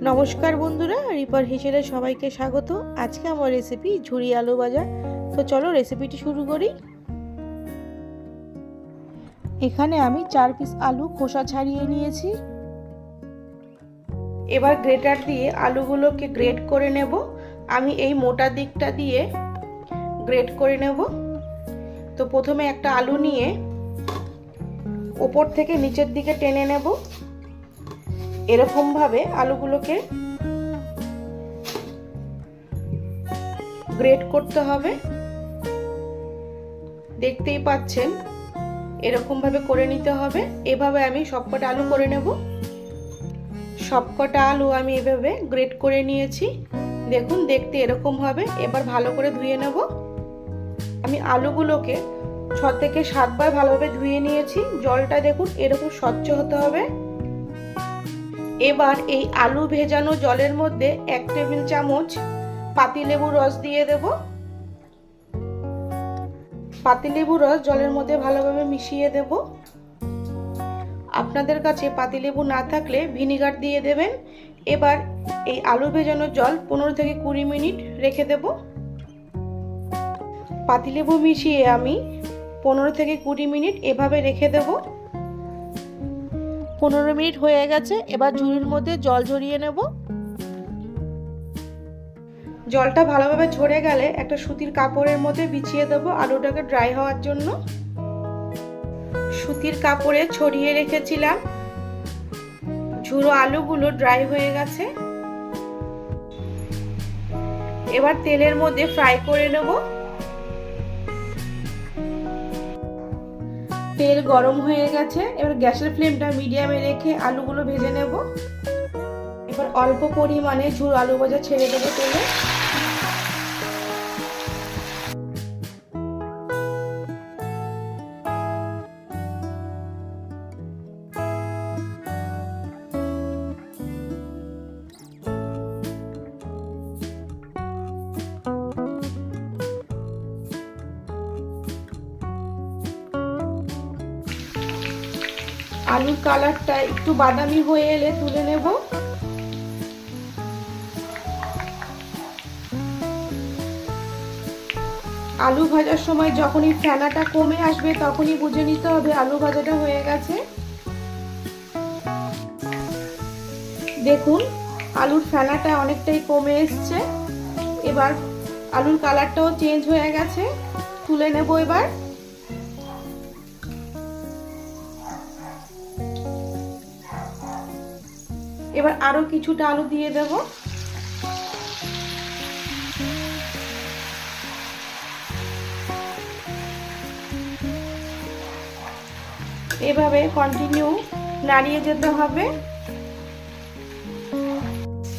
নমস্কার বন্ধুরা, রিপার হিসেবে সবাইকে স্বাগত। আজকে আমার রেসিপি ঝুরি আলু ভাজা। তো চলো রেসিপিটি শুরু করি। এখানে আমি 4 পিস আলু খোসা ছাড়িয়ে নিয়েছি। এবার গ্রেটার দিয়ে আলুগুলোকে গ্রেট করে নেব। আমি এই মোটা দিকটা দিয়ে গ্রেট করে নেব। তো প্রথমে একটা আলু নিয়ে ওপর থেকে নিচের দিকে টেনে নেব। এরকম ভাবে আলুগুলোকে গ্রেট করতে হবে। দেখতেই পাচ্ছেন এরকম ভাবে করে নিতে হবে। এভাবে আমি সবকটা আলু করে নেব। সবকটা আলু আমি এভাবে গ্রেট করে নিয়েছি। দেখুন দেখতে এরকম হবে। এবার ভালো করে ধুয়ে নেব। আমি আলুগুলোকে 6 থেকে 7 বার ভালোভাবে ধুয়ে নিয়েছি। জলটা দেখুন এরকম স্বচ্ছ হতে হবে। এবার এই আলু ভেজানো জলের মধ্যে 1 টেবিল চামচ পাতিলেবুর রস দিয়ে দেব। পাতিলেবুর রস জলের মধ্যে ভালোভাবে মিশিয়ে দেব। আপনাদের কাছে পাতিলেবু না থাকলে ভিনিগার দিয়ে দেবেন। এবার এই আলু ভেজানো জল 15 থেকে 20 মিনিট রেখে দেব। পাতিলেবু মিশিয়ে আমি 15 থেকে 20 মিনিট এভাবে রেখে দেব। 15 মিনিট হয়ে গেছে। এবার ঝুড়ির মধ্যে জল ঝরিয়ে নেব। জলটা ভালোভাবে ঝরে গেলে একটা সুতির কাপড়ের মধ্যে বিছিয়ে দেব আলুটাকে ড্রাই হওয়ার জন্য। সুতির কাপড়ে ছড়িয়ে রেখেছিলাম। ঝুরো আলুগুলো ড্রাই হয়ে গেছে। এবার তেলের মধ্যে ফ্রাই করে নেব। তেল গরম হয়ে গেছে। এবার গ্যাসের ফ্লেমটা মিডিয়ামে রেখে আলুগুলো ভেজে নেব। এবার অল্প পরিমাণে ঝুরো আলু ভাজা ছেড়ে দেবো তেলে। আলুর কালারটা একটু বাদামি হয়ে এলে তুলে নেব। আলু ভাজার সময় যখনই ফেনাটা কমে আসবে তখনই বুঝে নিতে হবে আলু ভাজাটা হয়ে গেছে। দেখুন আলুর ফেনাটা অনেকটাই কমে এসছে। এবার আলুর কালারটাও চেঞ্জ হয়ে গেছে। তুলে নেব। এবার আরো কিছুটা আলু দিয়ে দেব। এভাবে কন্টিনিউ নাড়িয়ে যেতে হবে।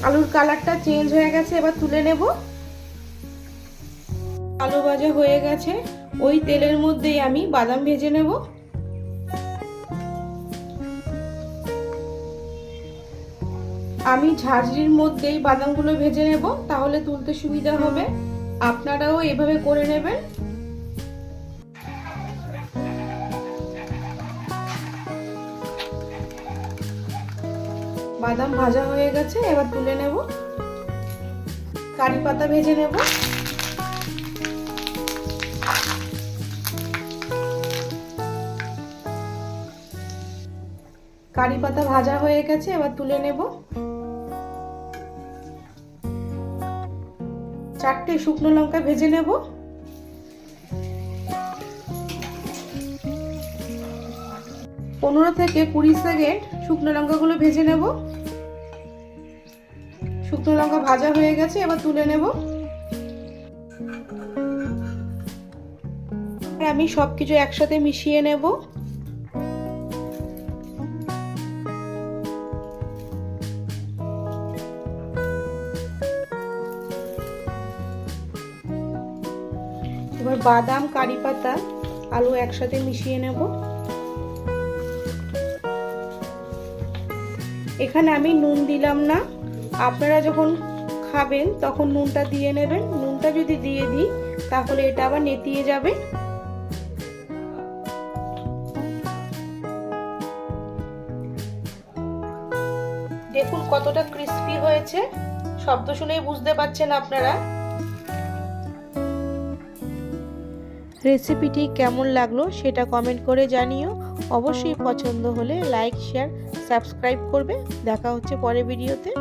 আলুর কালারটা চেঞ্জ হয়ে গেছে। এবার তুলে নেব। আলু ভাজা হয়ে গেছে। ওই তেলের মধ্যেই আমি বাদাম ভেজে নেব। আমি ঝাঁঝরির মধ্যেই বাদামগুলো ভেজে নেব, তাহলে তুলতে সুবিধা হবে। আপনারাও এভাবে করে নেবেন। বাদাম ভাজা হয়ে গেছে। এবার তুলে নেব। কারি পাতা ভেজে নেব। কারি পাতা ভাজা হয়ে গেছে। এবার তুলে নেব। 4টে শুকনো লঙ্কা ভেজে নেব। পনেরো থেকে 20 সেকেন্ড শুকনো লঙ্কাগুলো ভেজে নেব। শুকনো লঙ্কা ভাজা হয়ে গেছে। এবার তুলে নেব। আমি সবকিছু একসাথে মিশিয়ে নেব। এবার বাদাম, কারি পাতা, আলু একসাথে মিশিয়ে নেব। এখানে আমি নুন দিলাম না। আপনারা যখন খাবেন তখন নুনটা দিয়ে নেবেন। নুনটা যদি দিয়ে দিই তাহলে এটা আবার নেতিয়ে যাবে। দেখুন কতটা ক্রিস্পি হয়েছে, শব্দ শুনেই বুঝতে পারছেন আপনারা। রেসিপিটি কেমন লাগলো সেটা কমেন্ট করে জানিও। অবশ্যই পছন্দ হলে লাইক, শেয়ার, সাবস্ক্রাইব করবে। দেখা হচ্ছে পরের ভিডিওতে।